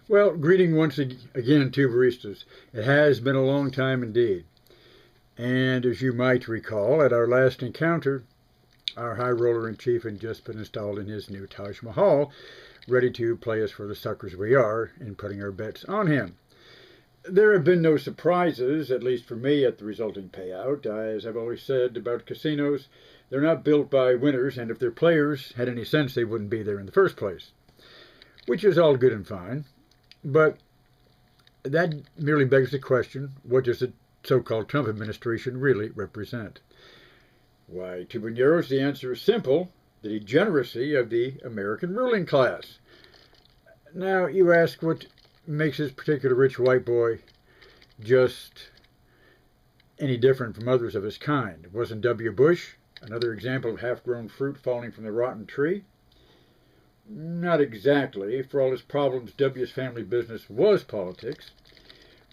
Well, greeting once again to baristas. It has been a long time indeed. And as you might recall, at our last encounter, our high roller in chief had just been installed in his new Taj Mahal, ready to play us for the suckers we are in putting our bets on him. There have been no surprises, at least for me, at the resulting payout. As I've always said about casinos, they're not built by winners, and if their players had any sense, they wouldn't be there in the first place. Which is all good and fine. But that merely begs the question, what does the so-called Trump administration really represent? Why, to Buneros, the answer is simple: the degeneracy of the American ruling class. Now, you ask what makes this particular rich white boy just any different from others of his kind? Wasn't W. Bush another example of half-grown fruit falling from the rotten tree? Not exactly. For all his problems, W's family business was politics.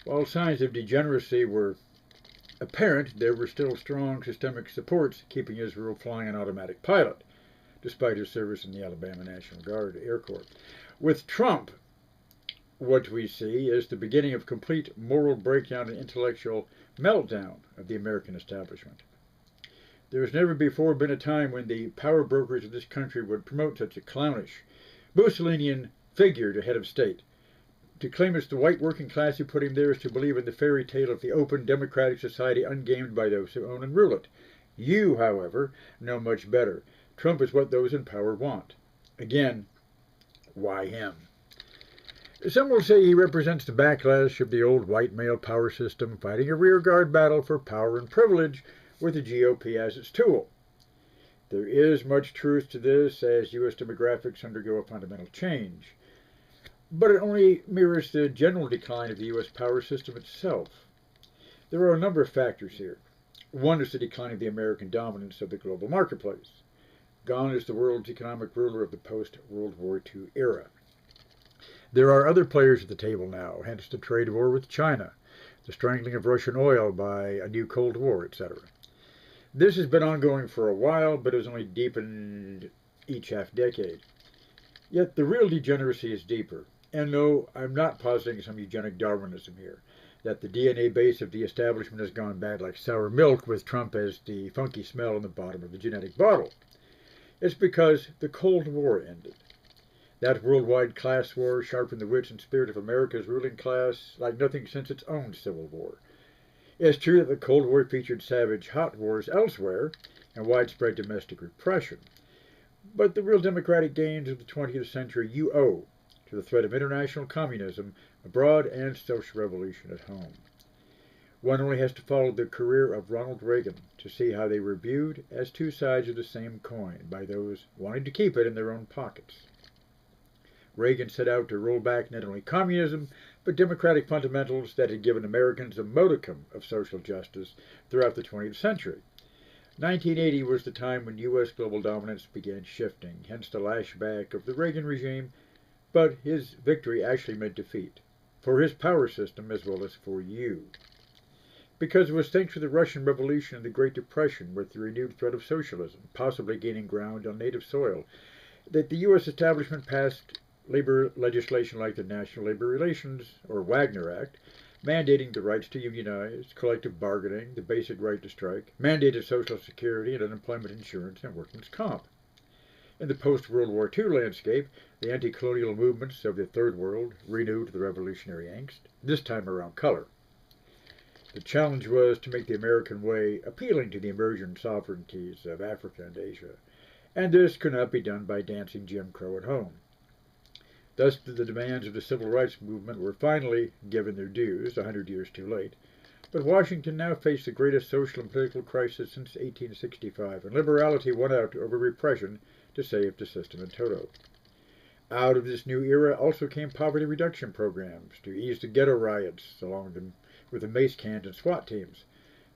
While signs of degeneracy were apparent, there were still strong systemic supports keeping Israel flying on automatic pilot, despite his service in the Alabama National Guard Air Corps. With Trump, what we see is the beginning of complete moral breakdown and intellectual meltdown of the American establishment. There has never before been a time when the power brokers of this country would promote such a clownish, Mussolinian figure to head of state. To claim it's the white working class who put him there is to believe in the fairy tale of the open democratic society ungamed by those who own and rule it. You, however, know much better. Trump is what those in power want. Again, why him? Some will say he represents the backlash of the old white male power system fighting a rearguard battle for power and privilege with the GOP as its tool. There is much truth to this as U.S. demographics undergo a fundamental change. But it only mirrors the general decline of the U.S. power system itself. There are a number of factors here. One is the decline of the American dominance of the global marketplace. Gone is the world's economic ruler of the post-World War II era. There are other players at the table now, hence the trade war with China, the strangling of Russian oil by a new Cold War, etc. This has been ongoing for a while, but has only deepened each half-decade. Yet the real degeneracy is deeper. And no, I'm not positing some eugenic Darwinism here, that the DNA base of the establishment has gone bad like sour milk with Trump as the funky smell in the bottom of the genetic bottle. It's because the Cold War ended. That worldwide class war sharpened the wits and spirit of America's ruling class like nothing since its own Civil War. It's true that the Cold War featured savage hot wars elsewhere and widespread domestic repression. But the real democratic gains of the 20th century you owe to the threat of international communism abroad and social revolution at home. One only has to follow the career of Ronald Reagan to see how they were viewed as two sides of the same coin by those wanting to keep it in their own pockets. Reagan set out to roll back not only communism, but democratic fundamentals that had given Americans a modicum of social justice throughout the 20th century. 1980 was the time when U.S. global dominance began shifting, hence the lashback of the Reagan regime, but his victory actually meant defeat, for his power system as well as for you. Because it was thanks to the Russian Revolution and the Great Depression, with the renewed threat of socialism, possibly gaining ground on native soil, that the U.S. establishment passed labor legislation like the National Labor Relations, or Wagner Act, mandating the rights to unionize, collective bargaining, the basic right to strike, mandated Social Security and unemployment insurance, and workman's comp. In the post-World War II landscape, the anti-colonial movements of the Third World renewed the revolutionary angst, this time around color. The challenge was to make the American way appealing to the emergent sovereignties of Africa and Asia, and this could not be done by dancing Jim Crow at home. Thus the demands of the civil rights movement were finally given their dues, 100 years too late. But Washington now faced the greatest social and political crisis since 1865, and liberality won out over repression to save the system in toto. Out of this new era also came poverty reduction programs to ease the ghetto riots along with the mace cans and SWAT teams.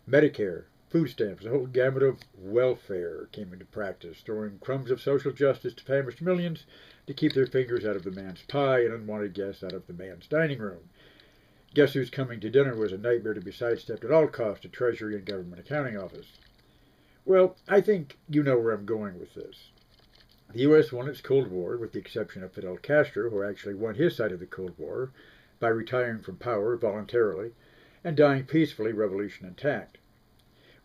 Medicare, food stamps, the whole gamut of welfare came into practice, throwing crumbs of social justice to famished millions to keep their fingers out of the man's pie and unwanted guests out of the man's dining room. Guess who's coming to dinner was a nightmare to be sidestepped at all costs to Treasury and Government Accounting Office. Well, I think you know where I'm going with this. The U.S. won its Cold War, with the exception of Fidel Castro, who actually won his side of the Cold War by retiring from power voluntarily and dying peacefully, revolution intact.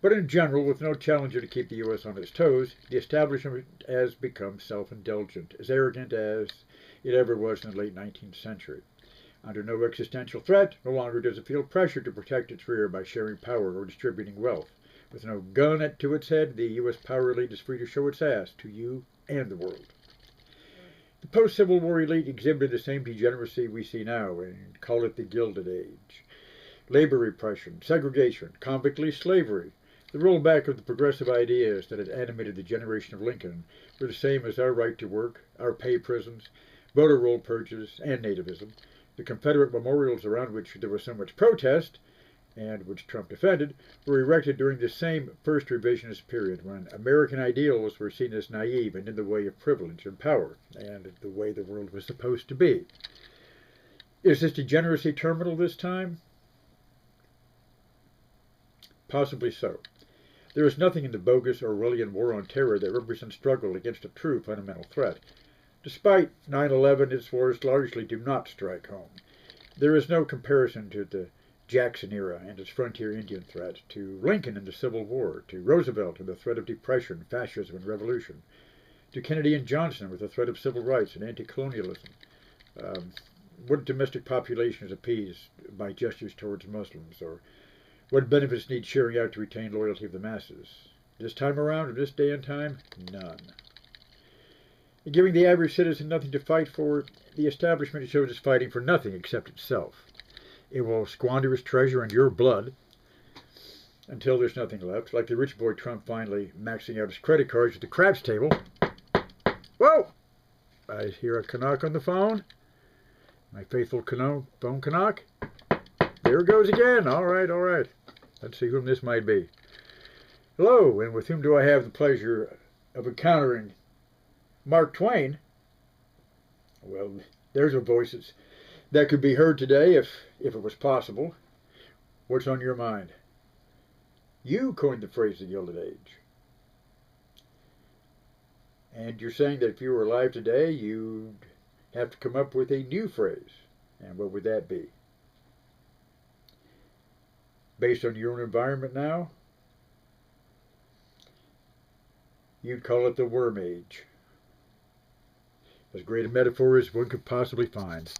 But in general, with no challenger to keep the U.S. on its toes, the establishment has become self-indulgent, as arrogant as it ever was in the late 19th century. Under no existential threat, no longer does it feel pressure to protect its rear by sharing power or distributing wealth. With no gun to its head, the U.S. power elite is free to show its ass to you and the world. The post-Civil War elite exhibited the same degeneracy we see now and call it the Gilded Age. Labor repression, segregation, convict-lease slavery, the rollback of the progressive ideas that had animated the generation of Lincoln were the same as our right to work, our pay prisons, voter roll purges, and nativism. The Confederate memorials around which there was so much protest, and which Trump defended, were erected during the same first revisionist period when American ideals were seen as naive and in the way of privilege and power, and the way the world was supposed to be. Is this degeneracy terminal this time? Possibly so. There is nothing in the bogus Orwellian war on terror that represents struggle against a true fundamental threat. Despite 9/11, its wars largely do not strike home. There is no comparison to the Jackson era and its frontier Indian threat, to Lincoln and the Civil War, to Roosevelt and the threat of depression, fascism, and revolution, to Kennedy and Johnson with the threat of civil rights and anti-colonialism. What domestic population is appeased by gestures towards Muslims, or what benefits need sharing out to retain loyalty of the masses? This time around, in this day and time, none. In giving the average citizen nothing to fight for, the establishment shows it's fighting for nothing except itself. It will squander its treasure in your blood until there's nothing left, like the rich boy Trump finally maxing out his credit cards at the craps table. Whoa! I hear a knock on the phone. My faithful phone knock. There it goes again. All right, all right. Let's see whom this might be. Hello, and with whom do I have the pleasure of encountering Mark Twain? Well, there's a voice that could be heard today if it was possible. What's on your mind? You coined the phrase the Gilded Age. And you're saying that if you were alive today, you'd have to come up with a new phrase. And what would that be? Based on your own environment now, you'd call it the Worm Age. As great a metaphor as one could possibly find.